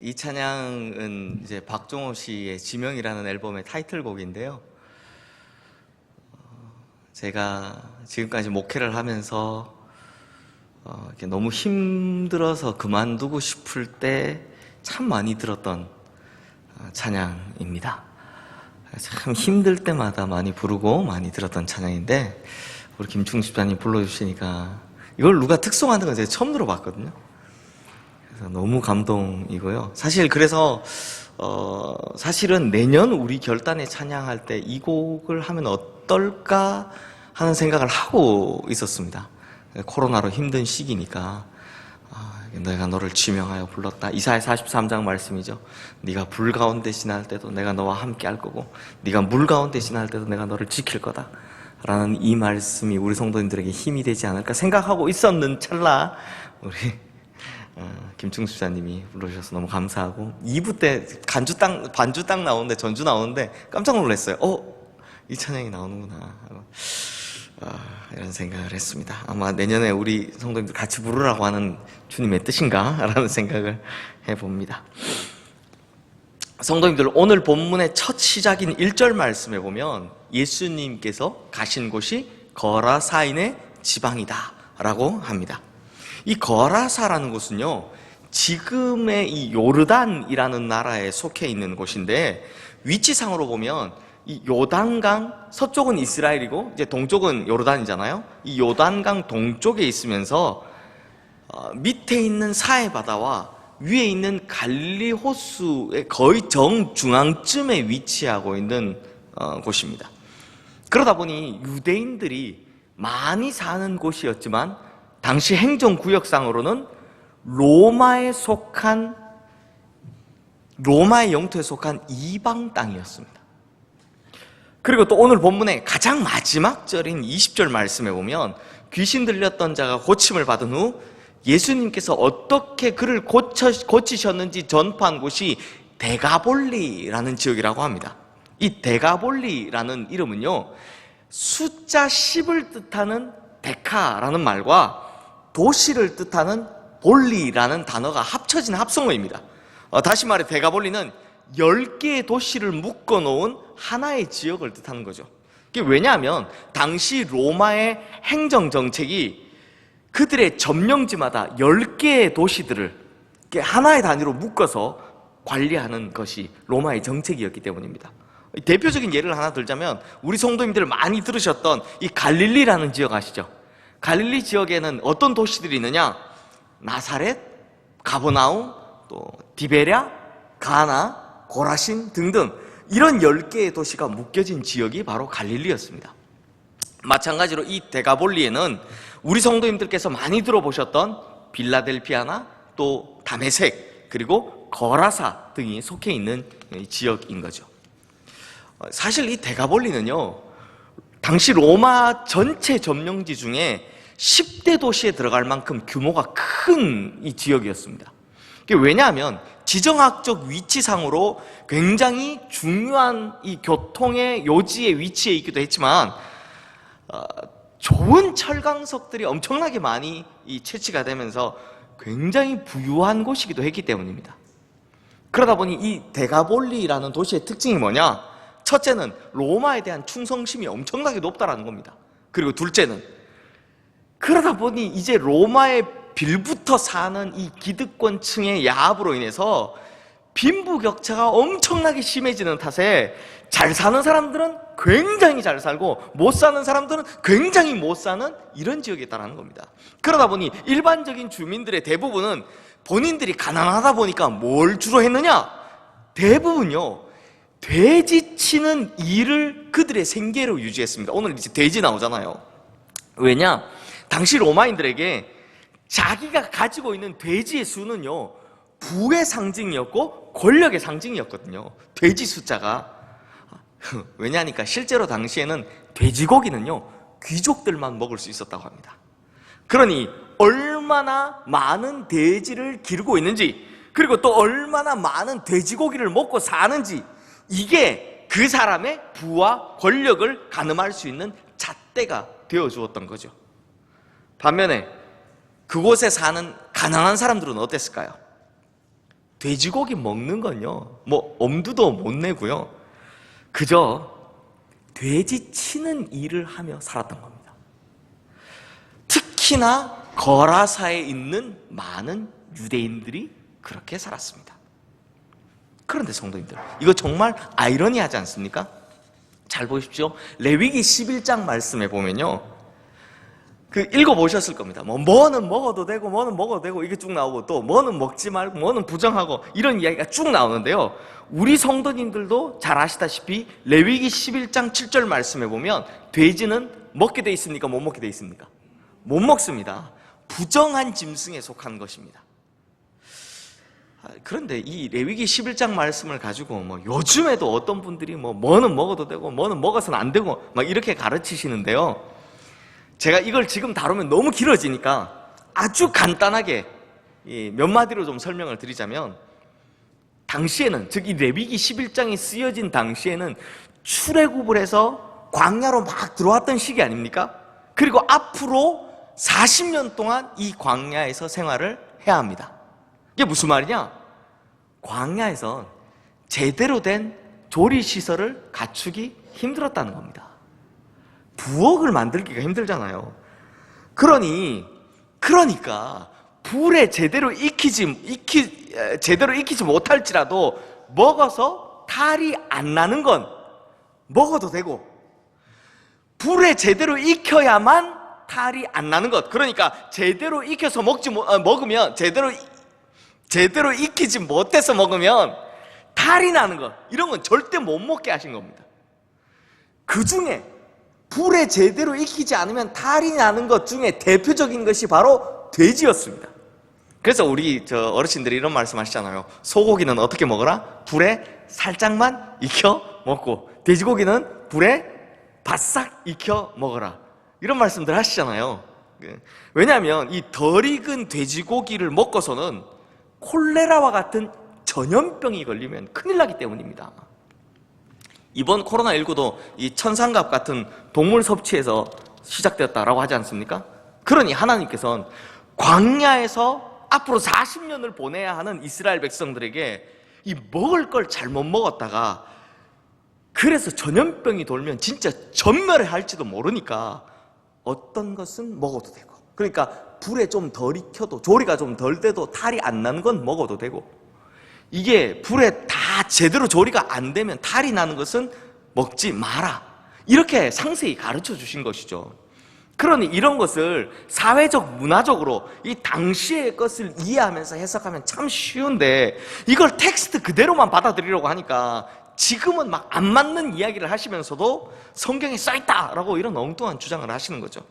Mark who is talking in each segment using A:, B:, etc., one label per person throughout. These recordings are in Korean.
A: 이 찬양은 이제 박종호 씨의 지명이라는 앨범의 타이틀곡인데요. 제가 지금까지 목회를 하면서 이렇게 너무 힘들어서 그만두고 싶을 때 참 많이 들었던 찬양입니다. 참 힘들 때마다 많이 부르고 많이 들었던 찬양인데, 우리 김충 집사님 불러주시니까 이걸 누가 특송하는 건 제가 처음 들어봤거든요. 그래서 너무 감동이고요. 사실 그래서 사실은 내년 우리 결단에 찬양할 때 이 곡을 하면 어떨까 하는 생각을 하고 있었습니다. 코로나로 힘든 시기니까 내가 너를 지명하여 불렀다. 이사야 43장 말씀이죠. 네가 불 가운데 지날 때도 내가 너와 함께 할 거고, 네가 물 가운데 지날 때도 내가 너를 지킬 거다 라는 이 말씀이 우리 성도님들에게 힘이 되지 않을까 생각하고 있었는 찰나 우리 김충수 집사님이 불러주셔서 너무 감사하고, 2부 때 반주 딱 나오는데, 전주 나오는데 깜짝 놀랐어요. 이 찬양이 나오는구나 이런 생각을 했습니다. 아마 내년에 우리 성도님들 같이 부르라고 하는 주님의 뜻인가 라는 생각을 해봅니다. 성도님들, 오늘 본문의 첫 시작인 1절 말씀에 보면 예수님께서 가신 곳이 거라사인의 지방이다 라고 합니다. 이 거라사라는 곳은요, 지금의 이 요르단이라는 나라에 속해 있는 곳인데, 위치상으로 보면 이 요단강 서쪽은 이스라엘이고 이제 동쪽은 요르단이잖아요. 이 요단강 동쪽에 있으면서 밑에 있는 사해 바다와 위에 있는 갈릴리 호수의 거의 정중앙쯤에 위치하고 있는 곳입니다. 그러다 보니 유대인들이 많이 사는 곳이었지만 당시 행정구역상으로는 로마의 영토에 속한 이방 땅이었습니다. 그리고 또 오늘 본문의 가장 마지막 절인 20절 말씀에 보면 귀신 들렸던 자가 고침을 받은 후 예수님께서 어떻게 그를 고치셨는지 전파한 곳이 데가볼리라는 지역이라고 합니다. 이 데가볼리라는 이름은요, 숫자 10을 뜻하는 데카라는 말과 도시를 뜻하는 볼리라는 단어가 합쳐진 합성어입니다. 다시 말해 데가볼리는 10개의 도시를 묶어놓은 하나의 지역을 뜻하는 거죠. 왜냐하면 당시 로마의 행정정책이 그들의 점령지마다 10개의 도시들을 하나의 단위로 묶어서 관리하는 것이 로마의 정책이었기 때문입니다. 대표적인 예를 하나 들자면, 우리 성도님들 많이 들으셨던 이 갈릴리라는 지역 아시죠? 갈릴리 지역에는 어떤 도시들이 있느냐? 나사렛, 가버나움, 또 디베랴, 가나, 고라신 등등 이런 10개의 도시가 묶여진 지역이 바로 갈릴리였습니다. 마찬가지로 이 데가볼리에는 우리 성도님들께서 많이 들어보셨던 빌라델피아나 또 다메섹 그리고 거라사 등이 속해 있는 지역인 거죠. 사실 이 데가볼리는요, 당시 로마 전체 점령지 중에 10대 도시에 들어갈 만큼 규모가 큰 이 지역이었습니다. 왜냐하면 지정학적 위치상으로 굉장히 중요한 이 교통의 요지의 위치에 있기도 했지만 좋은 철강석들이 엄청나게 많이 채취가 되면서 굉장히 부유한 곳이기도 했기 때문입니다. 그러다 보니 이 데가볼리라는 도시의 특징이 뭐냐? 첫째는 로마에 대한 충성심이 엄청나게 높다라는 겁니다. 그리고 둘째는, 그러다 보니 이제 로마에 빌붙어 사는 이 기득권층의 야합으로 인해서 빈부격차가 엄청나게 심해지는 탓에 잘 사는 사람들은 굉장히 잘 살고 못 사는 사람들은 굉장히 못 사는 이런 지역에 있다는 겁니다. 그러다 보니 일반적인 주민들의 대부분은 본인들이 가난하다 보니까 뭘 주로 했느냐? 대부분요, 돼지 치는 일을 그들의 생계로 유지했습니다. 오늘 이제 돼지 나오잖아요. 왜냐? 당시 로마인들에게 자기가 가지고 있는 돼지의 수는요, 부의 상징이었고 권력의 상징이었거든요. 돼지 숫자가. 왜냐하니까 실제로 당시에는 돼지고기는요, 귀족들만 먹을 수 있었다고 합니다. 그러니 얼마나 많은 돼지를 기르고 있는지, 그리고 또 얼마나 많은 돼지고기를 먹고 사는지, 이게 그 사람의 부와 권력을 가늠할 수 있는 잣대가 되어 주었던 거죠. 반면에 그곳에 사는 가난한 사람들은 어땠을까요? 돼지고기 먹는 건요, 뭐 엄두도 못 내고요, 그저 돼지 치는 일을 하며 살았던 겁니다. 특히나 거라사에 있는 많은 유대인들이 그렇게 살았습니다. 그런데 성도님들, 이거 정말 아이러니하지 않습니까? 잘 보십시오. 레위기 11장 말씀에 보면요, 읽어보셨을 겁니다. 뭐는 먹어도 되고 뭐는 먹어도 되고 이게 쭉 나오고, 또 뭐는 먹지 말고 뭐는 부정하고 이런 이야기가 쭉 나오는데요, 우리 성도님들도 잘 아시다시피 레위기 11장 7절 말씀에 보면 돼지는 먹게 돼 있습니까? 못 먹게 돼 있습니까? 못 먹습니다. 부정한 짐승에 속한 것입니다. 그런데 이 레위기 11장 말씀을 가지고 요즘에도 어떤 분들이 뭐는 먹어도 되고 뭐는 먹어서는 안 되고 막 이렇게 가르치시는데요, 제가 이걸 지금 다루면 너무 길어지니까 아주 간단하게 몇 마디로 좀 설명을 드리자면, 당시에는, 즉 이 레위기 11장이 쓰여진 당시에는 출애굽을 해서 광야로 막 들어왔던 시기 아닙니까? 그리고 앞으로 40년 동안 이 광야에서 생활을 해야 합니다. 이게 무슨 말이냐? 광야에선 제대로 된 조리시설을 갖추기 힘들었다는 겁니다. 부엌을 만들기가 힘들잖아요. 그러니까 불에 제대로 익히지 못할지라도 먹어서 탈이 안 나는 건 먹어도 되고, 불에 제대로 익혀야만 탈이 안 나는 것, 그러니까 제대로 익혀서 먹으면 제대로 익히지 못해서 먹으면 탈이 나는 것, 이런 건 절대 못 먹게 하신 겁니다. 그 중에 불에 제대로 익히지 않으면 탈이 나는 것 중에 대표적인 것이 바로 돼지였습니다. 그래서 우리 어르신들이 이런 말씀 하시잖아요. 소고기는 어떻게 먹어라? 불에 살짝만 익혀 먹고, 돼지고기는 불에 바싹 익혀 먹어라, 이런 말씀들 하시잖아요. 왜냐하면 이 덜 익은 돼지고기를 먹고서는 콜레라와 같은 전염병이 걸리면 큰일 나기 때문입니다. 이번 코로나19도 이 천상갑 같은 동물 섭취에서 시작되었다라고 하지 않습니까? 그러니 하나님께서는 광야에서 앞으로 40년을 보내야 하는 이스라엘 백성들에게 이 먹을 걸 잘못 먹었다가, 그래서 전염병이 돌면 진짜 전멸해야 할지도 모르니까 어떤 것은 먹어도 되고, 그러니까 불에 좀 덜 익혀도, 조리가 좀 덜 돼도 탈이 안 나는 건 먹어도 되고, 이게 불에 다 제대로 조리가 안 되면 탈이 나는 것은 먹지 마라, 이렇게 상세히 가르쳐 주신 것이죠. 그러니 이런 것을 사회적, 문화적으로 이 당시의 것을 이해하면서 해석하면 참 쉬운데, 이걸 텍스트 그대로만 받아들이려고 하니까 지금은 막 안 맞는 이야기를 하시면서도 성경에 써있다라고 이런 엉뚱한 주장을 하시는 거죠.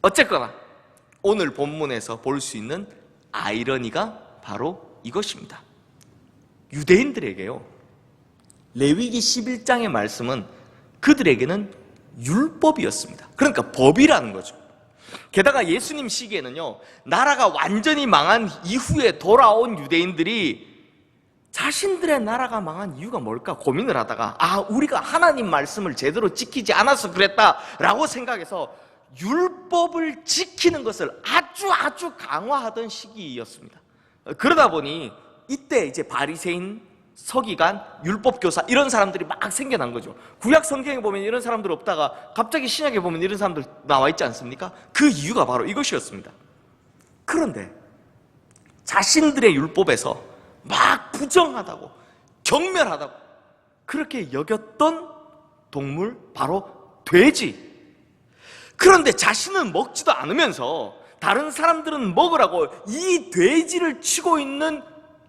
A: 어쨌거나 오늘 본문에서 볼 수 있는 아이러니가 바로 이것입니다. 유대인들에게요, 레위기 11장의 말씀은 그들에게는 율법이었습니다. 그러니까 법이라는 거죠. 게다가 예수님 시기에는요, 나라가 완전히 망한 이후에 돌아온 유대인들이 자신들의 나라가 망한 이유가 뭘까 고민을 하다가, 우리가 하나님 말씀을 제대로 지키지 않아서 그랬다라고 생각해서 율법을 지키는 것을 아주 강화하던 시기였습니다. 그러다 보니 이때 이제 바리새인, 서기관, 율법교사 이런 사람들이 막 생겨난 거죠. 구약 성경에 보면 이런 사람들 없다가 갑자기 신약에 보면 이런 사람들 나와 있지 않습니까? 그 이유가 바로 이것이었습니다. 그런데 자신들의 율법에서 막 부정하다고, 경멸하다고 그렇게 여겼던 동물, 바로 돼지. 그런데 자신은 먹지도 않으면서 다른 사람들은 먹으라고 이 돼지를 치고 있는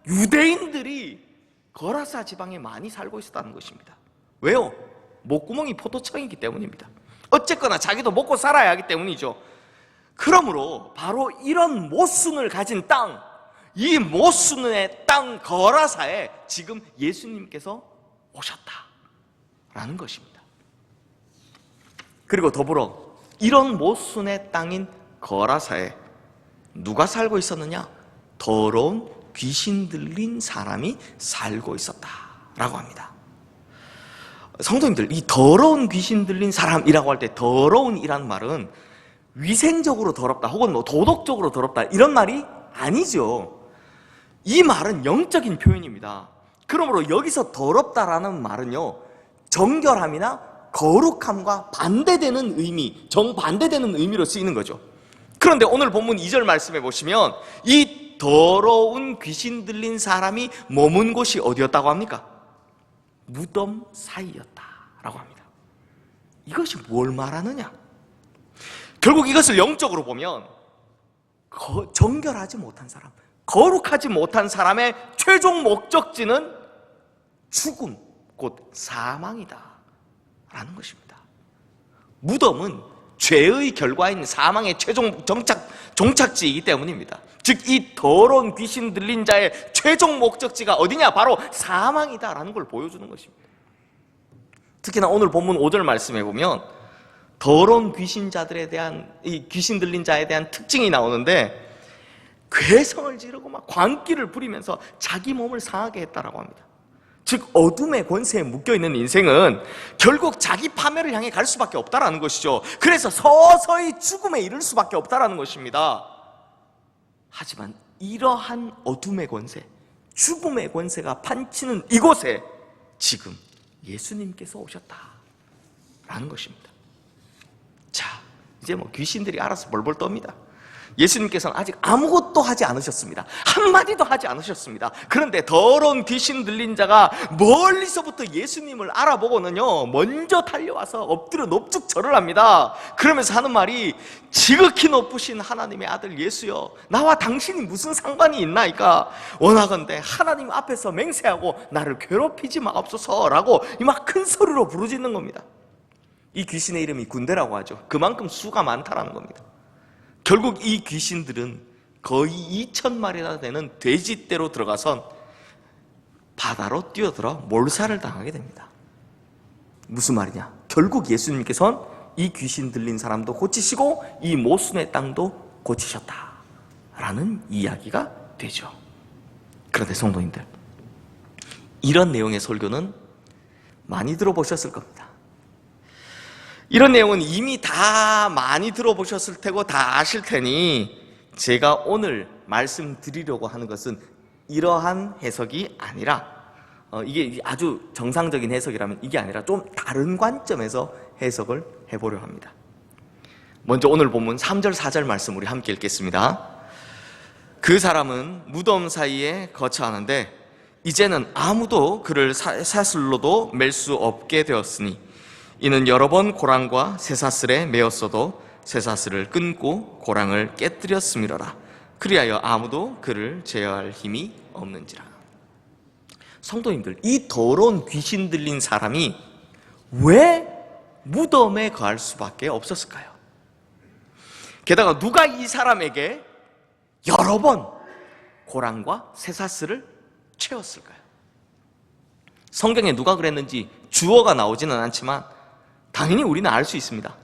A: 유대인들이 거라사 지방에 많이 살고 있었다는 것입니다. 왜요? 목구멍이 포도청이기 때문입니다. 어쨌거나 자기도 먹고 살아야 하기 때문이죠. 그러므로 바로 이런 모순을 가진 땅, 이 모순의 땅 거라사에 지금 예수님께서 오셨다라는 것입니다. 그리고 더불어 이런 모순의 땅인 거라사에 누가 살고 있었느냐? 더러운 귀신 들린 사람이 살고 있었다라고 합니다. 성도님들, 이 더러운 귀신 들린 사람이라고 할 때 더러운이라는 말은 위생적으로 더럽다 혹은 도덕적으로 더럽다 이런 말이 아니죠. 이 말은 영적인 표현입니다. 그러므로 여기서 더럽다라는 말은요, 정결함이나 거룩함과 반대되는 의미, 정반대되는 의미로 쓰이는 거죠. 그런데 오늘 본문 2절 말씀해 보시면 이 더러운 귀신 들린 사람이 머문 곳이 어디였다고 합니까? 무덤 사이였다라고 합니다. 이것이 뭘 말하느냐? 결국 이것을 영적으로 보면 정결하지 못한 사람, 거룩하지 못한 사람의 최종 목적지는 죽음, 곧 사망이다 라는 것입니다. 무덤은 죄의 결과인 사망의 최종 종착지이기 때문입니다. 즉 이 더러운 귀신 들린 자의 최종 목적지가 어디냐? 바로 사망이다라는 걸 보여주는 것입니다. 특히나 오늘 본문 5절 말씀해 보면 더러운 귀신자들에 대한, 이 귀신 들린 자에 대한 특징이 나오는데, 괴성을 지르고 막 광기를 부리면서 자기 몸을 상하게 했다라고 합니다. 즉 어둠의 권세에 묶여있는 인생은 결국 자기 파멸을 향해 갈 수밖에 없다라는 것이죠. 그래서 서서히 죽음에 이를 수밖에 없다라는 것입니다. 하지만 이러한 어둠의 권세, 죽음의 권세가 판치는 이곳에 지금 예수님께서 오셨다라는 것입니다. 자, 이제 뭐 귀신들이 알아서 벌벌 떱니다. 예수님께서는 아직 아무것도 하지 않으셨습니다. 한마디도 하지 않으셨습니다. 그런데 더러운 귀신 들린 자가 멀리서부터 예수님을 알아보고는요, 먼저 달려와서 엎드려 넙죽 절을 합니다. 그러면서 하는 말이, 지극히 높으신 하나님의 아들 예수여, 나와 당신이 무슨 상관이 있나이까? 원하건대 하나님 앞에서 맹세하고 나를 괴롭히지 마옵소서라고 이 막 큰 소리로 부르짖는 겁니다. 이 귀신의 이름이 군대라고 하죠. 그만큼 수가 많다라는 겁니다. 결국 이 귀신들은 거의 2,000마리나 되는 돼지떼로 들어가선 바다로 뛰어들어 몰살을 당하게 됩니다. 무슨 말이냐? 결국 예수님께서는 이 귀신 들린 사람도 고치시고 이 모순의 땅도 고치셨다라는 이야기가 되죠. 그런데 성도님들, 이런 내용의 설교는 많이 들어보셨을 겁니다. 이런 내용은 이미 다 많이 들어보셨을 테고 다 아실 테니 제가 오늘 말씀드리려고 하는 것은 이러한 해석이 아니라, 이게 아주 정상적인 해석이라면 이게 아니라 좀 다른 관점에서 해석을 해보려 합니다. 먼저 오늘 본문 3절 4절 말씀 우리 함께 읽겠습니다. 그 사람은 무덤 사이에 거처하는데 이제는 아무도 그를 사슬로도 맬 수 없게 되었으니 이는 여러 번 고랑과 쇠사슬에 매었어도 쇠사슬을 끊고 고랑을 깨뜨렸음이로라. 그리하여 아무도 그를 제어할 힘이 없는지라. 성도님들, 이 더러운 귀신 들린 사람이 왜 무덤에 거할 수밖에 없었을까요? 게다가 누가 이 사람에게 여러 번 고랑과 쇠사슬을 채웠을까요? 성경에 누가 그랬는지 주어가 나오지는 않지만 당연히 우리는 알 수 있습니다.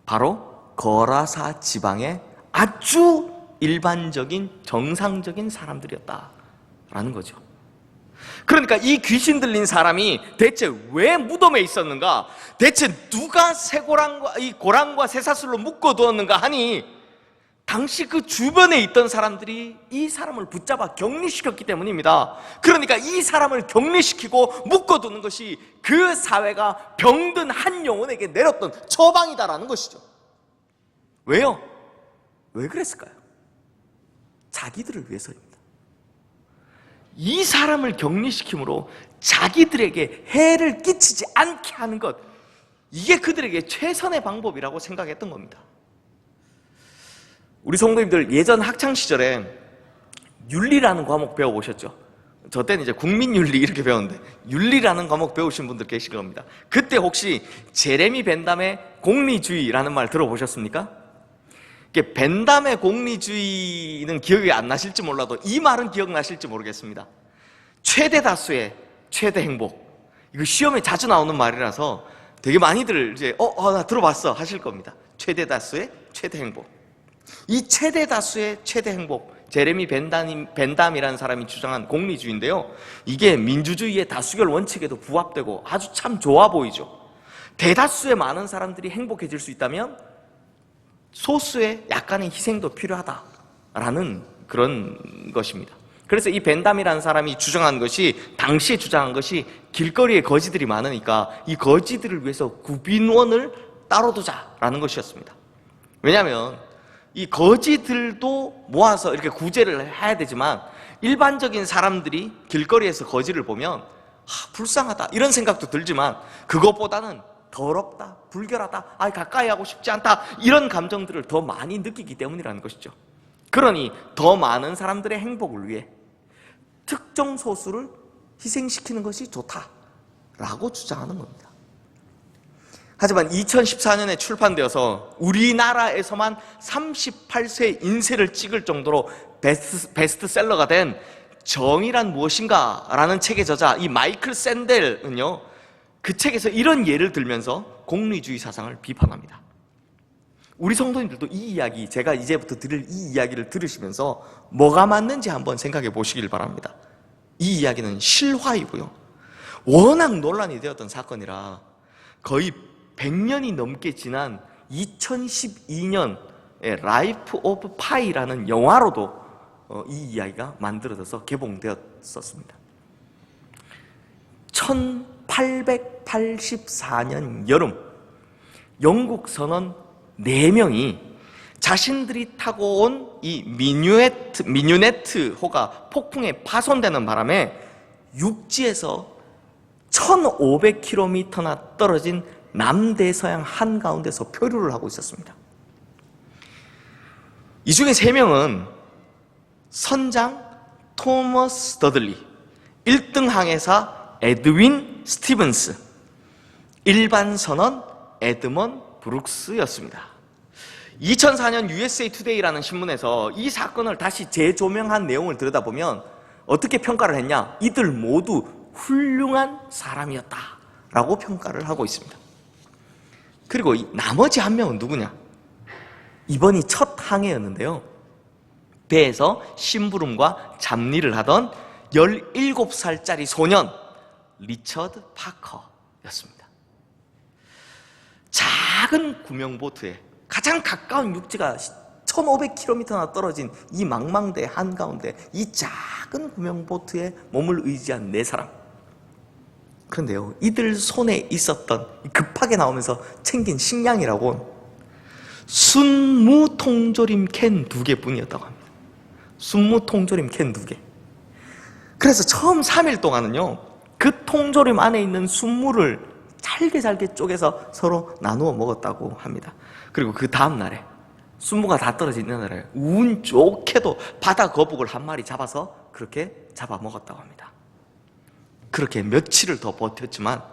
A: 바로 거라사 지방의 아주 일반적인 정상적인 사람들이었다라는 거죠. 그러니까 이 귀신 들린 사람이 대체 왜 무덤에 있었는가? 대체 누가 이 고랑과 쇠사슬로 묶어두었는가 하니 당시 그 주변에 있던 사람들이 이 사람을 붙잡아 격리시켰기 때문입니다. 그러니까 이 사람을 격리시키고 묶어두는 것이 그 사회가 병든 한 영혼에게 내렸던 처방이다라는 것이죠. 왜요? 왜 그랬을까요? 자기들을 위해서입니다. 이 사람을 격리시킴으로 자기들에게 해를 끼치지 않게 하는 것, 이게 그들에게 최선의 방법이라고 생각했던 겁니다. 우리 성도님들 예전 학창시절에 윤리라는 과목 배워보셨죠? 저 때는 이제 국민윤리 이렇게 배웠는데 윤리라는 과목 배우신 분들 계실 겁니다. 그때 혹시 제레미 벤담의 공리주의라는 말 들어보셨습니까? 벤담의 공리주의는 기억이 안 나실지 몰라도 이 말은 기억나실지 모르겠습니다. 최대 다수의 최대 행복, 이거 시험에 자주 나오는 말이라서 되게 많이들 이제 나 들어봤어 하실 겁니다. 최대 다수의 최대 행복. 이 최대 다수의 최대 행복, 제레미 벤담이라는 사람이 주장한 공리주의인데요, 이게 민주주의의 다수결 원칙에도 부합되고 아주 참 좋아 보이죠. 대다수의 많은 사람들이 행복해질 수 있다면 소수의 약간의 희생도 필요하다라는 그런 것입니다. 그래서 이 벤담이라는 사람이 주장한 것이, 당시에 주장한 것이 길거리에 거지들이 많으니까 이 거지들을 위해서 구빈원을 따로 두자라는 것이었습니다. 왜냐하면 이 거지들도 모아서 이렇게 구제를 해야 되지만 일반적인 사람들이 길거리에서 거지를 보면 불쌍하다 이런 생각도 들지만 그것보다는 더럽다, 불결하다, 가까이 하고 싶지 않다 이런 감정들을 더 많이 느끼기 때문이라는 것이죠. 그러니 더 많은 사람들의 행복을 위해 특정 소수를 희생시키는 것이 좋다라고 주장하는 겁니다. 하지만 2014년에 출판되어서 우리나라에서만 38세 인쇄를 찍을 정도로 베스트셀러가 된 정의란 무엇인가 라는 책의 저자 이 마이클 샌델은요, 그 책에서 이런 예를 들면서 공리주의 사상을 비판합니다. 우리 성도님들도 이 이야기, 제가 이제부터 들을 이 이야기를 들으시면서 뭐가 맞는지 한번 생각해 보시길 바랍니다. 이 이야기는 실화이고요, 워낙 논란이 되었던 사건이라 거의 100년이 넘게 지난 2012년의 라이프 오브 파이라는 영화로도 이 이야기가 만들어져서 개봉되었었습니다. 1884년 여름, 영국 선원 4명이 자신들이 타고 온 이 미뉴네트호가 폭풍에 파손되는 바람에 육지에서 1500km나 떨어진 남대서양 한가운데서 표류를 하고 있었습니다. 이 중에 3명은 선장 토머스 더들리, 1등 항해사 에드윈 스티븐스, 일반 선원 에드먼 브룩스였습니다. 2004년 USA 투데이라는 신문에서 이 사건을 다시 재조명한 내용을 들여다보면 어떻게 평가를 했냐? 이들 모두 훌륭한 사람이었다라고 평가를 하고 있습니다. 그리고 나머지 한 명은 누구냐? 이번이 첫 항해였는데요, 배에서 심부름과 잡일을 하던 17살짜리 소년 리처드 파커였습니다. 작은 구명보트에 가장 가까운 육지가 1500km나 떨어진 이 망망대 한가운데 이 작은 구명보트에 몸을 의지한 4사람. 그런데요, 이들 손에 있었던, 급하게 나오면서 챙긴 식량이라고 순무통조림 캔 2개 뿐이었다고 합니다. 순무통조림 캔 2개. 그래서 처음 3일 동안은요, 그 통조림 안에 있는 순무를 잘게 쪼개서 서로 나누어 먹었다고 합니다. 그리고 그 다음 날에, 순무가 다 떨어지는 날에 운 좋게도 바다 거북을 한 마리 잡아서 그렇게 잡아 먹었다고 합니다. 그렇게 며칠을 더 버텼지만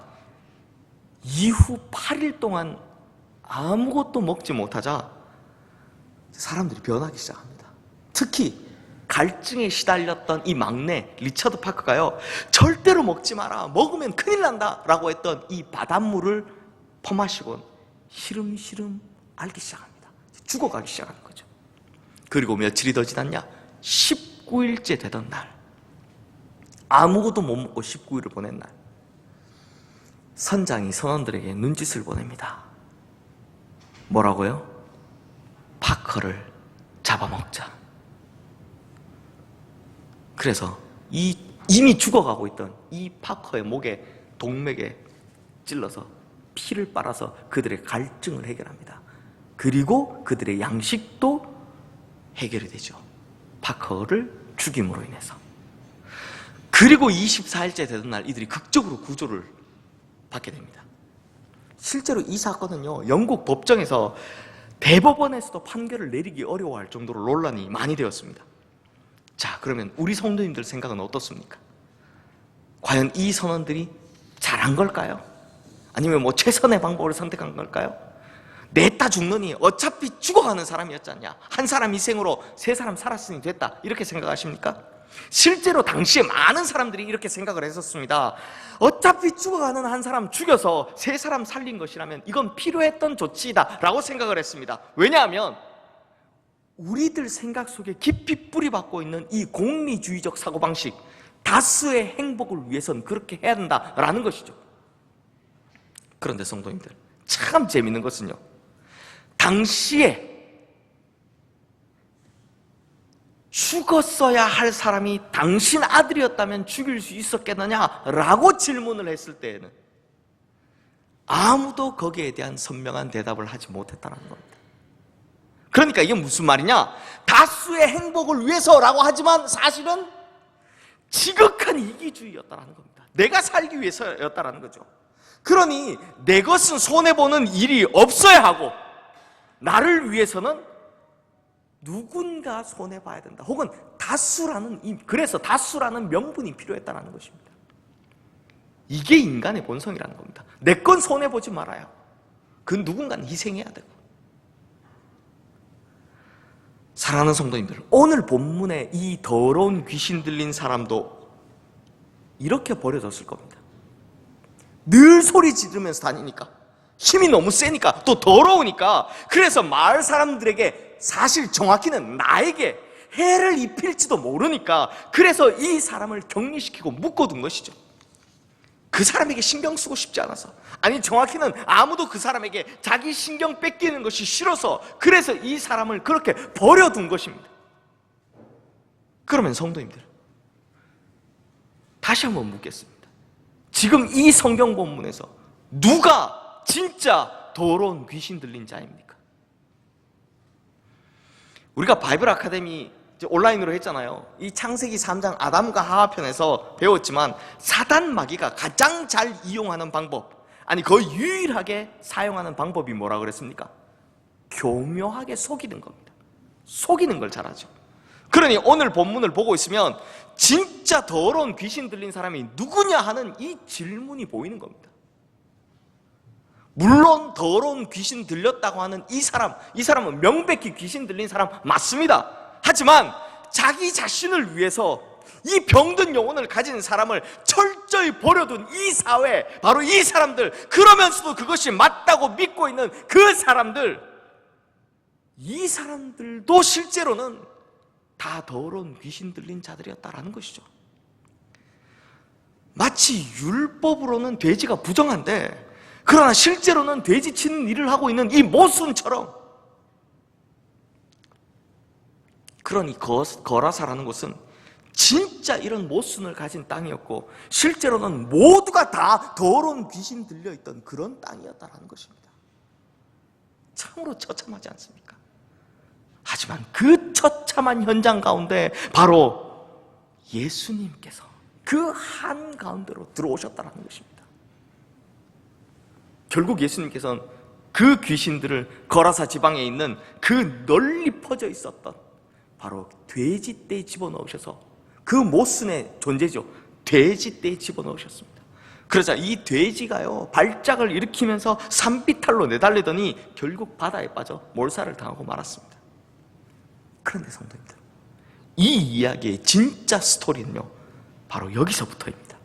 A: 이후 8일 동안 아무것도 먹지 못하자 사람들이 변하기 시작합니다. 특히 갈증에 시달렸던 이 막내 리처드 파커가요, 절대로 먹지 마라, 먹으면 큰일 난다 라고 했던 이 바닷물을 퍼마시곤 시름시름 앓기 시작합니다. 죽어가기 시작하는 거죠. 그리고 며칠이 더 지났냐? 19일째 되던 날, 아무것도 못 먹고 19일을 보낸 날, 선장이 선원들에게 눈짓을 보냅니다. 뭐라고요? 파커를 잡아먹자. 그래서 이미 죽어가고 있던 이 파커의 목에, 동맥에 찔러서 피를 빨아서 그들의 갈증을 해결합니다. 그리고 그들의 양식도 해결이 되죠. 파커를 죽임으로 인해서. 그리고 24일째 되던 날 이들이 극적으로 구조를 받게 됩니다. 실제로 이 사건은요, 영국 법정에서, 대법원에서도 판결을 내리기 어려워할 정도로 논란이 많이 되었습니다. 자, 그러면 우리 성도님들 생각은 어떻습니까? 과연 이 선원들이 잘한 걸까요? 아니면 최선의 방법을 선택한 걸까요? 냈다 죽느니 어차피 죽어가는 사람이었지 않냐, 한 사람 희생으로 3사람 살았으니 됐다, 이렇게 생각하십니까? 실제로 당시에 많은 사람들이 이렇게 생각을 했었습니다. 어차피 죽어가는 한 사람 죽여서 3사람 살린 것이라면 이건 필요했던 조치이다 라고 생각을 했습니다. 왜냐하면 우리들 생각 속에 깊이 뿌리박고 있는 이 공리주의적 사고방식, 다수의 행복을 위해서는 그렇게 해야 된다라는 것이죠. 그런데 성도님들, 참 재밌는 것은요, 당시에 죽었어야 할 사람이 당신 아들이었다면 죽일 수 있었겠느냐라고 질문을 했을 때에는 아무도 거기에 대한 선명한 대답을 하지 못했다는 겁니다. 그러니까 이게 무슨 말이냐? 다수의 행복을 위해서라고 하지만 사실은 지극한 이기주의였다는 겁니다. 내가 살기 위해서였다는 거죠. 그러니 내 것은 손해보는 일이 없어야 하고 나를 위해서는 누군가 손해봐야 된다. 혹은 그래서 다수라는 명분이 필요했다는 것입니다. 이게 인간의 본성이라는 겁니다. 내 건 손해보지 말아야 하고 그 누군가는 희생해야 되고. 사랑하는 성도님들, 오늘 본문에 이 더러운 귀신 들린 사람도 이렇게 버려졌을 겁니다. 늘 소리 지르면서 다니니까, 힘이 너무 세니까, 또 더러우니까, 그래서 마을 사람들에게 사실 정확히는 나에게 해를 입힐지도 모르니까 그래서 이 사람을 격리시키고 묶어둔 것이죠. 그 사람에게 신경 쓰고 싶지 않아서, 아니 정확히는 아무도 그 사람에게 자기 신경 뺏기는 것이 싫어서 그래서 이 사람을 그렇게 버려둔 것입니다. 그러면 성도님들, 다시 한번 묻겠습니다. 지금 이 성경 본문에서 누가 진짜 더러운 귀신 들린 자입니까? 우리가 바이블 아카데미 온라인으로 했잖아요. 이 창세기 3장 아담과 하와 편에서 배웠지만 사단 마귀가 가장 잘 이용하는 방법, 아니 거의 유일하게 사용하는 방법이 뭐라 그랬습니까? 교묘하게 속이는 겁니다. 속이는 걸 잘하죠. 그러니 오늘 본문을 보고 있으면 진짜 더러운 귀신 들린 사람이 누구냐 하는 이 질문이 보이는 겁니다. 물론 더러운 귀신 들렸다고 하는 이 사람은 명백히 귀신 들린 사람 맞습니다. 하지만 자기 자신을 위해서 이 병든 영혼을 가진 사람을 철저히 버려둔 이 사회, 바로 이 사람들, 그러면서도 그것이 맞다고 믿고 있는 그 사람들, 이 사람들도 실제로는 다 더러운 귀신 들린 자들이었다라는 것이죠. 마치 율법으로는 돼지가 부정한데 그러나 실제로는 돼지 치는 일을 하고 있는 이 모순처럼, 그러니 거라사라는 곳은 진짜 이런 모순을 가진 땅이었고 실제로는 모두가 다 더러운 귀신 들려있던 그런 땅이었다는 것입니다. 참으로 처참하지 않습니까? 하지만 그 처참한 현장 가운데 바로 예수님께서 그 한가운데로 들어오셨다는 것입니다. 결국 예수님께서는 그 귀신들을 거라사 지방에 있는 그 널리 퍼져 있었던 바로 돼지떼에 집어넣으셔서, 그 모순의 존재죠, 돼지떼에 집어넣으셨습니다. 그러자 이 돼지가요 발작을 일으키면서 산비탈로 내달리더니 결국 바다에 빠져 몰살을 당하고 말았습니다. 그런데 성도님들, 이 이야기의 진짜 스토리는요 바로 여기서부터입니다.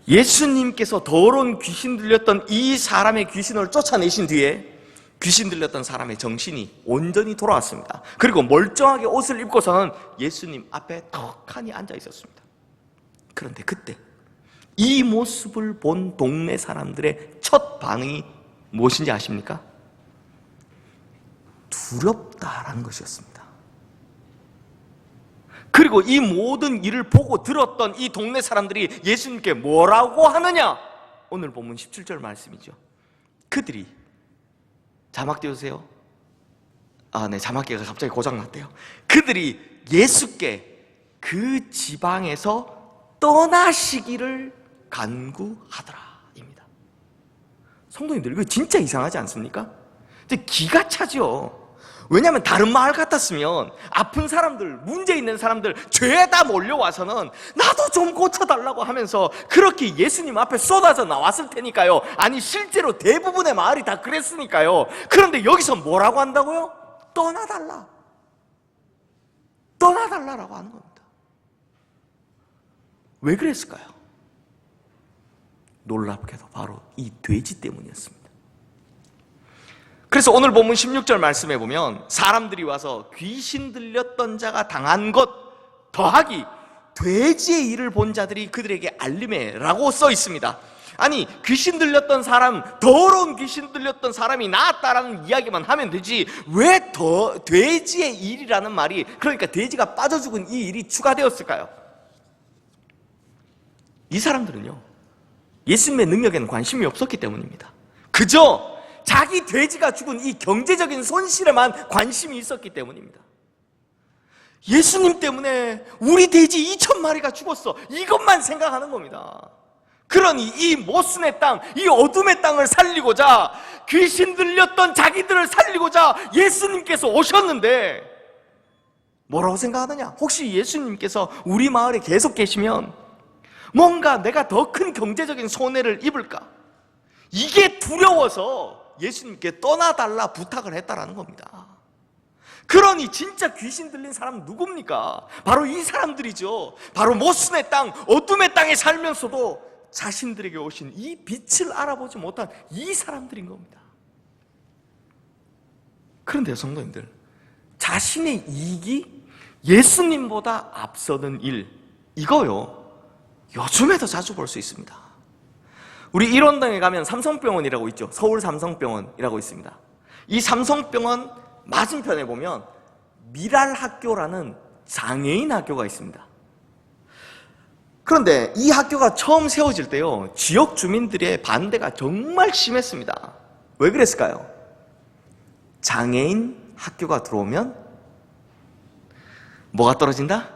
A: 예수님께서 더러운 귀신 들렸던 이 사람의 귀신을 쫓아내신 뒤에 귀신 들렸던 사람의 정신이 온전히 돌아왔습니다. 그리고 멀쩡하게 옷을 입고서는 예수님 앞에 턱하니 앉아 있었습니다. 그런데 그때 이 모습을 본 동네 사람들의 첫 반응이 무엇인지 아십니까? 두렵다라는 것이었습니다. 그리고 이 모든 일을 보고 들었던 이 동네 사람들이 예수님께 뭐라고 하느냐? 오늘 본문 17절 말씀이죠. 그들이, 자막 띄워주세요. 네, 자막기가 갑자기 고장났대요. 그들이 예수께 그 지방에서 떠나시기를 간구하더라 입니다. 성도님들, 이거 진짜 이상하지 않습니까? 기가 차죠. 왜냐하면 다른 마을 같았으면 아픈 사람들, 문제 있는 사람들, 죄다 몰려와서는 나도 좀 고쳐달라고 하면서 그렇게 예수님 앞에 쏟아져 나왔을 테니까요. 아니 실제로 대부분의 마을이 다 그랬으니까요. 그런데 여기서 뭐라고 한다고요? 떠나달라라고 하는 겁니다. 왜 그랬을까요? 놀랍게도 바로 이 돼지 때문이었습니다. 그래서 오늘 본문 16절 말씀해 보면 사람들이 와서 귀신 들렸던 자가 당한 것 더하기 돼지의 일을 본 자들이 그들에게 알림해 라고 써 있습니다. 아니, 귀신 들렸던 사람, 더러운 귀신 들렸던 사람이 나았다라는 이야기만 하면 되지 왜 더 돼지의 일이라는 말이, 그러니까 돼지가 빠져 죽은 이 일이 추가되었을까요? 이 사람들은요, 예수님의 능력에는 관심이 없었기 때문입니다. 그저 자기 돼지가 죽은 이 경제적인 손실에만 관심이 있었기 때문입니다. 예수님 때문에 우리 돼지 2,000마리가 죽었어, 이것만 생각하는 겁니다. 그러니 이 모순의 땅, 이 어둠의 땅을 살리고자, 귀신 들렸던 자기들을 살리고자 예수님께서 오셨는데 뭐라고 생각하느냐? 혹시 예수님께서 우리 마을에 계속 계시면 뭔가 내가 더 큰 경제적인 손해를 입을까? 이게 두려워서 예수님께 떠나달라 부탁을 했다라는 겁니다. 그러니 진짜 귀신 들린 사람은 누굽니까? 바로 이 사람들이죠. 바로 모순의 땅, 어둠의 땅에 살면서도 자신들에게 오신 이 빛을 알아보지 못한 이 사람들인 겁니다. 그런데 성도님들, 자신의 이익이 예수님보다 앞서는 일, 이거요 요즘에도 자주 볼 수 있습니다. 우리 일원동에 가면 삼성병원이라고 있죠. 서울 삼성병원이라고 있습니다. 이 삼성병원 맞은편에 보면 미랄학교라는 장애인 학교가 있습니다. 그런데 이 학교가 처음 세워질 때요, 지역 주민들의 반대가 정말 심했습니다. 왜 그랬을까요? 장애인 학교가 들어오면 뭐가 떨어진다?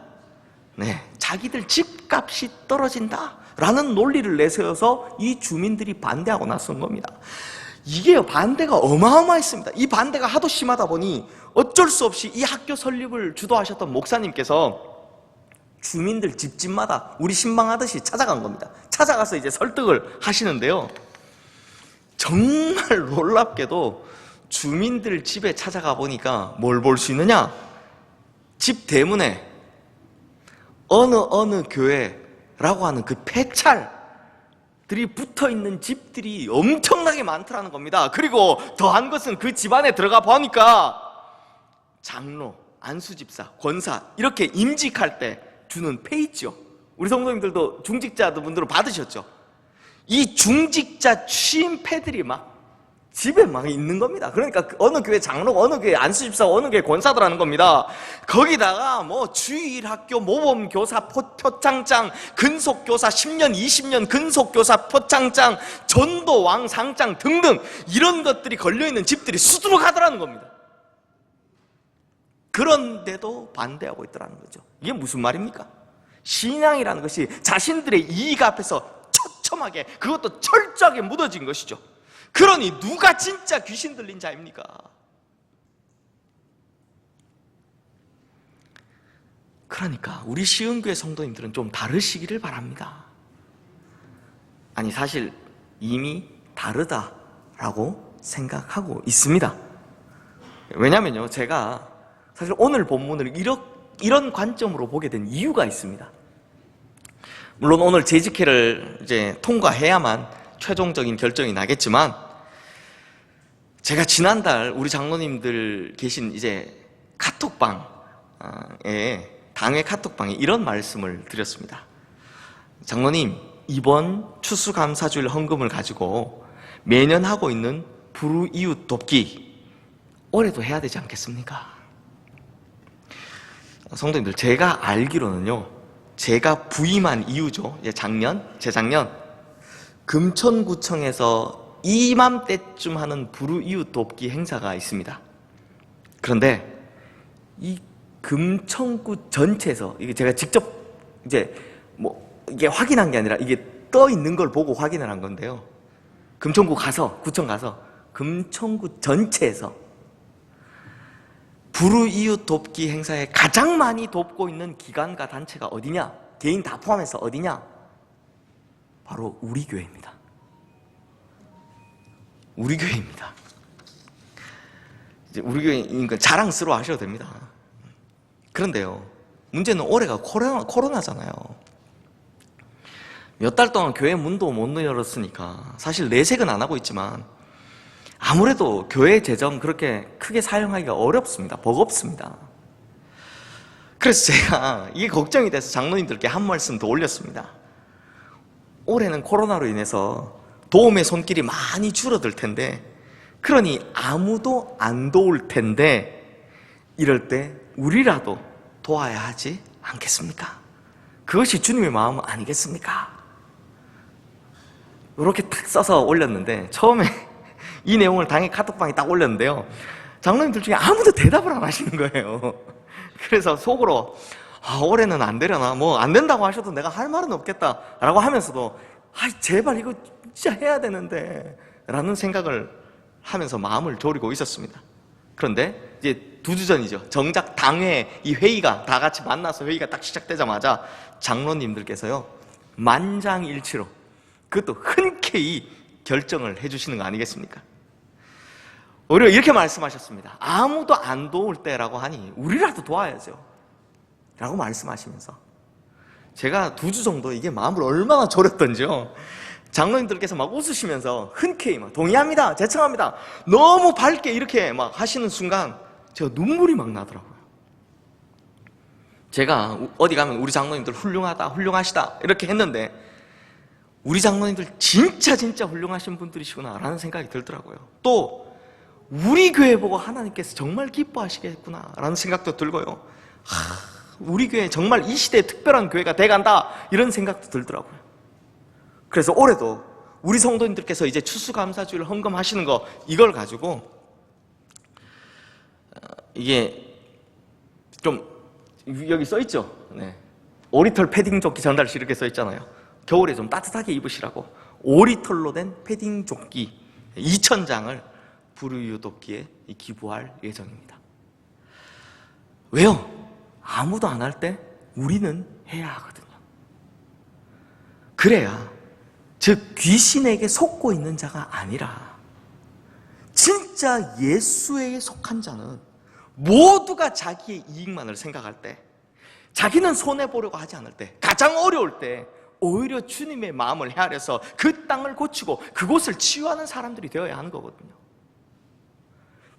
A: 네, 자기들 집값이 떨어진다 라는 논리를 내세워서 이 주민들이 반대하고 나선 겁니다. 이게요, 반대가 어마어마했습니다. 이 반대가 하도 심하다 보니 어쩔 수 없이 이 학교 설립을 주도하셨던 목사님께서 주민들 집집마다 우리 신방하듯이 찾아간 겁니다. 찾아가서 이제 설득을 하시는데요, 정말 놀랍게도 주민들 집에 찾아가 보니까 뭘 볼 수 있느냐? 집 대문에 어느 교회라고 하는 그 폐찰들이 붙어있는 집들이 엄청나게 많더라는 겁니다. 그리고 더한 것은 그 집안에 들어가 보니까 장로, 안수집사, 권사 이렇게 임직할 때 주는 페 있죠. 우리 성도님들도 중직자분들은 받으셨죠. 이 중직자 취임패들이 막 집에 막 있는 겁니다. 그러니까 어느 교회 장로가, 어느 교회 안수집사가, 어느 교회 권사들하는 겁니다. 거기다가 뭐 주일학교 모범교사 표창장, 근속교사 10년 20년 근속교사 표창장, 전도왕 상장 등등 이런 것들이 걸려있는 집들이 수두룩하더라는 겁니다. 그런데도 반대하고 있더라는 거죠. 이게 무슨 말입니까? 신앙이라는 것이 자신들의 이익 앞에서 처참하게, 그것도 철저하게 묻어진 것이죠. 그러니 누가 진짜 귀신 들린 자입니까? 그러니까 우리 시흥교회 성도님들은 좀 다르시기를 바랍니다. 아니, 사실 이미 다르다라고 생각하고 있습니다. 왜냐면요, 제가 사실 오늘 본문을 이런 관점으로 보게 된 이유가 있습니다. 물론 오늘 재직회를 이제 통과해야만 최종적인 결정이 나겠지만, 제가 지난달 우리 장로님들 계신 이제 카톡방에, 당회 카톡방에 이런 말씀을 드렸습니다. 장로님, 이번 추수감사주일 헌금을 가지고 매년 하고 있는 불우이웃 돕기 올해도 해야 되지 않겠습니까? 성도님들, 제가 알기로는요, 제가 부임한 이후죠. 재작년 금천구청에서 이맘때쯤 하는 불우이웃 돕기 행사가 있습니다. 그런데 이 금천구 전체에서, 이게 제가 직접 이제 이게 확인한 게 아니라 이게 떠 있는 걸 보고 확인을 한 건데요, 구청 가서 금천구 전체에서 불우이웃 돕기 행사에 가장 많이 돕고 있는 기관과 단체가 어디냐? 개인 다 포함해서 어디냐? 바로 우리 교회입니다. 우리 교회입니다. 이제 우리 교회니까 자랑스러워 하셔도 됩니다. 그런데요, 문제는 올해가 코로나잖아요. 몇 달 동안 교회 문도 못 열었으니까 사실 내색은 안 하고 있지만 아무래도 교회 재정 그렇게 크게 사용하기가 어렵습니다. 버겁습니다. 그래서 제가 이게 걱정이 돼서 장로님들께 한 말씀 더 올렸습니다. 올해는 코로나로 인해서 도움의 손길이 많이 줄어들 텐데, 그러니 아무도 안 도울 텐데, 이럴 때 우리라도 도와야 하지 않겠습니까? 그것이 주님의 마음 아니겠습니까? 이렇게 탁 써서 올렸는데, 처음에 이 내용을 당일 카톡방에 딱 올렸는데요, 장로님들 중에 아무도 대답을 안 하시는 거예요. 그래서 속으로 올해는 안 되려나, 뭐 안 된다고 하셔도 내가 할 말은 없겠다 라고 하면서도 제발 이거 진짜 해야 되는데 라는 생각을 하면서 마음을 졸이고 있었습니다. 그런데 이제 2주 전이죠. 정작 당회 이 회의가 다 같이 만나서 회의가 딱 시작되자마자 장로님들께서요, 만장일치로, 그것도 흔쾌히 결정을 해주시는 거 아니겠습니까? 오히려 이렇게 말씀하셨습니다. 아무도 안 도울 때라고 하니 우리라도 도와야죠 라고 말씀하시면서, 제가 2주 정도 이게 마음을 얼마나 졸였던지요, 장로님들께서 막 웃으시면서 흔쾌히 막 동의합니다, 제청합니다, 너무 밝게 이렇게 막 하시는 순간 제가 눈물이 막 나더라고요. 제가 어디 가면 우리 장로님들 훌륭하다, 훌륭하시다 이렇게 했는데, 우리 장로님들 진짜 훌륭하신 분들이시구나 라는 생각이 들더라고요. 또 우리 교회 보고 하나님께서 정말 기뻐하시겠구나 라는 생각도 들고요, 우리 교회 정말 이 시대에 특별한 교회가 돼간다 이런 생각도 들더라고요. 그래서 올해도 우리 성도님들께서 이제 추수감사주일 헌금하시는 거, 이걸 가지고 이게 좀 여기 써있죠. 네. 오리털 패딩 조끼 전달시 이렇게 써있잖아요. 겨울에 좀 따뜻하게 입으시라고 오리털로 된 패딩 조끼 2,000장을 불우이웃돕기에 기부할 예정입니다. 왜요? 아무도 안 할 때 우리는 해야 하거든요. 그래야, 즉 귀신에게 속고 있는 자가 아니라 진짜 예수에게 속한 자는 모두가 자기의 이익만을 생각할 때, 자기는 손해보려고 하지 않을 때, 가장 어려울 때 오히려 주님의 마음을 헤아려서 그 땅을 고치고 그곳을 치유하는 사람들이 되어야 하는 거거든요.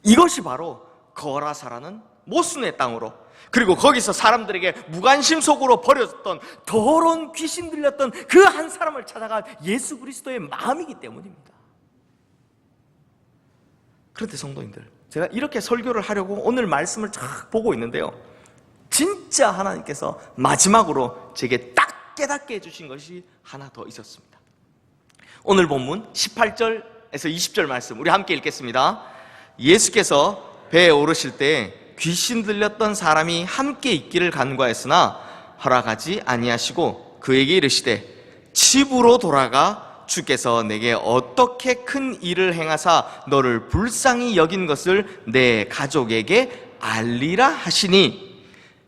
A: 이것이 바로 거라사라는 모순의 땅으로, 그리고 거기서 사람들에게 무관심 속으로 버려졌던 더러운 귀신 들렸던 그 한 사람을 찾아간 예수 그리스도의 마음이기 때문입니다. 그런데 성도님들, 제가 이렇게 설교를 하려고 오늘 말씀을 쫙 보고 있는데요, 진짜 하나님께서 마지막으로 제게 딱 깨닫게 해주신 것이 하나 더 있었습니다. 오늘 본문 18절에서 20절 말씀 우리 함께 읽겠습니다. 예수께서 배에 오르실 때 귀신 들렸던 사람이 함께 있기를 간구하였으나 허락하지 아니하시고 그에게 이르시되 집으로 돌아가 주께서 내게 어떻게 큰 일을 행하사 너를 불쌍히 여긴 것을 내 가족에게 알리라 하시니,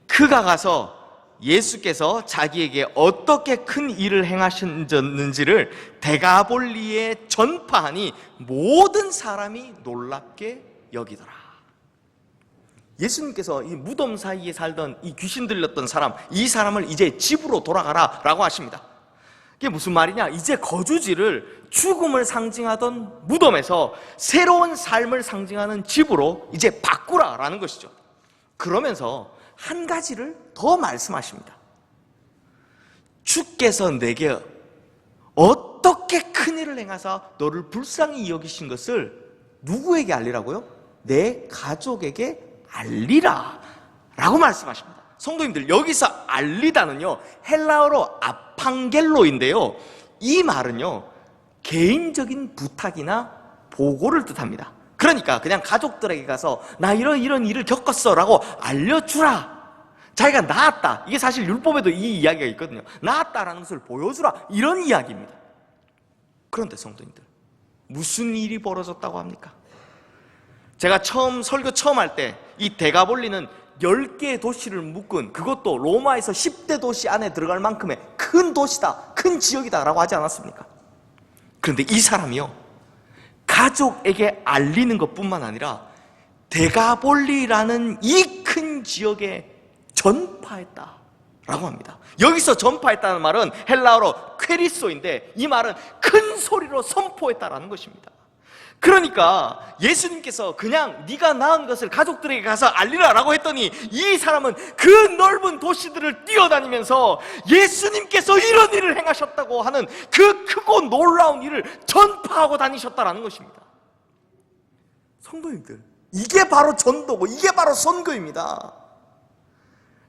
A: 그가 가서 예수께서 자기에게 어떻게 큰 일을 행하셨는지를 데가볼리에 전파하니 모든 사람이 놀랍게 여기더라. 예수님께서 이 무덤 사이에 살던 이 귀신 들렸던 사람, 이 사람을 이제 집으로 돌아가라 라고 하십니다. 이게 무슨 말이냐, 이제 거주지를 죽음을 상징하던 무덤에서 새로운 삶을 상징하는 집으로 이제 바꾸라 라는 것이죠. 그러면서 한 가지를 더 말씀하십니다. 주께서 내게 어떻게 큰일을 행하사 너를 불쌍히 여기신 것을 누구에게 알리라고요? 내 가족에게 알리라 라고 말씀하십니다. 성도님들, 여기서 알리다는요, 헬라어로 아팡겔로인데요, 이 말은요 개인적인 부탁이나 보고를 뜻합니다. 그러니까 그냥 가족들에게 가서 나 이런 일을 겪었어 라고 알려주라, 자기가 나았다, 이게 사실 율법에도 이 이야기가 있거든요. 나았다라는 것을 보여주라, 이런 이야기입니다. 그런데 성도님들, 무슨 일이 벌어졌다고 합니까? 제가 설교 처음 할 때 이 데가볼리는 10개의 도시를 묶은, 그것도 로마에서 10대 도시 안에 들어갈 만큼의 큰 도시다, 큰 지역이다 라고 하지 않았습니까? 그런데 이 사람이요, 가족에게 알리는 것뿐만 아니라 데가볼리라는 이 큰 지역에 전파했다 라고 합니다. 여기서 전파했다는 말은 헬라어로 퀘리소인데, 이 말은 큰 소리로 선포했다라는 것입니다. 그러니까 예수님께서 그냥 네가 낳은 것을 가족들에게 가서 알리라라고 했더니 이 사람은 그 넓은 도시들을 뛰어다니면서 예수님께서 이런 일을 행하셨다고 하는 그 크고 놀라운 일을 전파하고 다니셨다라는 것입니다. 성도님들, 이게 바로 전도고 이게 바로 선교입니다.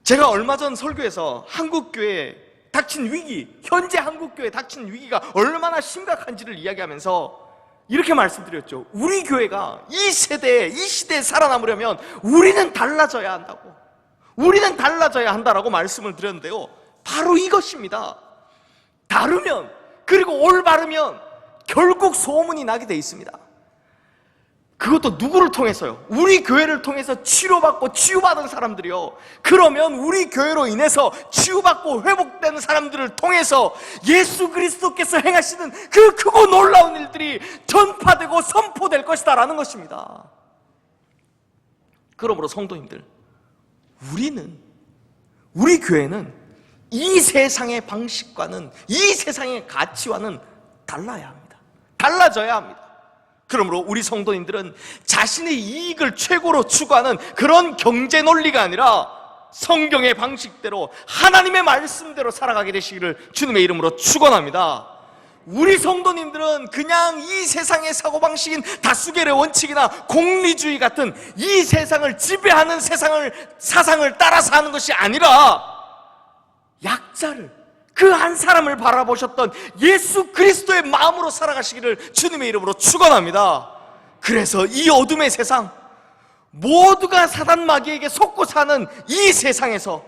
A: 제가 얼마 전 설교에서 한국교회에 닥친 위기, 현재 한국교회에 닥친 위기가 얼마나 심각한지를 이야기하면서 이렇게 말씀드렸죠. 우리 교회가 이 세대에, 이 시대에 살아남으려면 우리는 달라져야 한다고, 우리는 달라져야 한다라고 말씀을 드렸는데요, 바로 이것입니다. 다르면, 그리고 올바르면 결국 소문이 나게 돼 있습니다. 그것도 누구를 통해서요? 우리 교회를 통해서 치료받고 치유받은 사람들이요. 그러면 우리 교회로 인해서 치유받고 회복되는 사람들을 통해서 예수 그리스도께서 행하시는 그 크고 놀라운 일들이 전파되고 선포될 것이다 라는 것입니다. 그러므로 성도님들, 우리 교회는 이 세상의 방식과는, 이 세상의 가치와는 달라야 합니다. 달라져야 합니다. 그러므로 우리 성도님들은 자신의 이익을 최고로 추구하는 그런 경제 논리가 아니라 성경의 방식대로, 하나님의 말씀대로 살아가게 되시기를 주님의 이름으로 축원합니다. 우리 성도님들은 그냥 이 세상의 사고방식인 다수결의 원칙이나 공리주의 같은 이 세상을 지배하는 사상을 따라서 하는 것이 아니라 약자를, 그 한 사람을 바라보셨던 예수 그리스도의 마음으로 살아가시기를 주님의 이름으로 축원합니다. 그래서 이 어둠의 세상, 모두가 사단 마귀에게 속고 사는 이 세상에서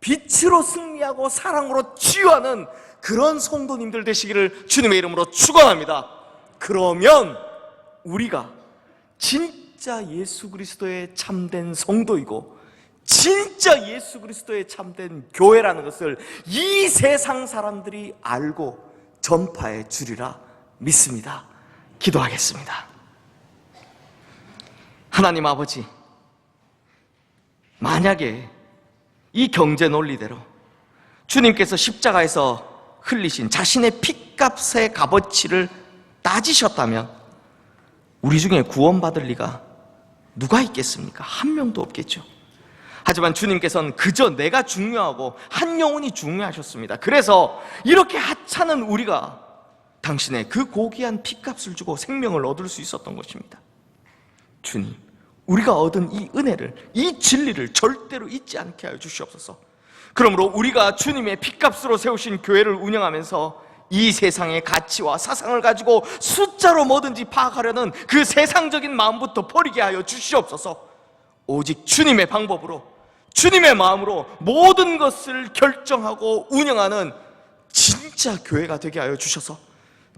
A: 빛으로 승리하고 사랑으로 치유하는 그런 성도님들 되시기를 주님의 이름으로 축원합니다. 그러면 우리가 진짜 예수 그리스도의 참된 성도이고 진짜 예수 그리스도의 참된 교회라는 것을 이 세상 사람들이 알고 전파해 주리라 믿습니다. 기도하겠습니다. 하나님 아버지, 만약에 이 경제 논리대로 주님께서 십자가에서 흘리신 자신의 핏값의 값어치를 따지셨다면 우리 중에 구원받을 리가 누가 있겠습니까? 한 명도 없겠죠. 하지만 주님께서는 그저 내가 중요하고 한 영혼이 중요하셨습니다. 그래서 이렇게 하찮은 우리가 당신의 그 고귀한 핏값을 주고 생명을 얻을 수 있었던 것입니다. 주님, 우리가 얻은 이 은혜를, 이 진리를 절대로 잊지 않게 하여 주시옵소서. 그러므로 우리가 주님의 핏값으로 세우신 교회를 운영하면서 이 세상의 가치와 사상을 가지고 숫자로 뭐든지 파악하려는 그 세상적인 마음부터 버리게 하여 주시옵소서. 오직 주님의 방법으로, 주님의 마음으로 모든 것을 결정하고 운영하는 진짜 교회가 되게 하여 주셔서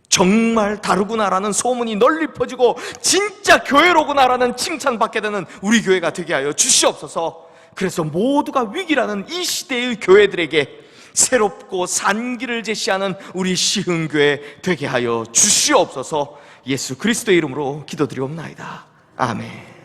A: 정말 다르구나라는 소문이 널리 퍼지고 진짜 교회로구나라는 칭찬받게 되는 우리 교회가 되게 하여 주시옵소서. 그래서 모두가 위기라는 이 시대의 교회들에게 새롭고 산 길을 제시하는 우리 시흥교회 되게 하여 주시옵소서. 예수 그리스도의 이름으로 기도드리옵나이다. 아멘.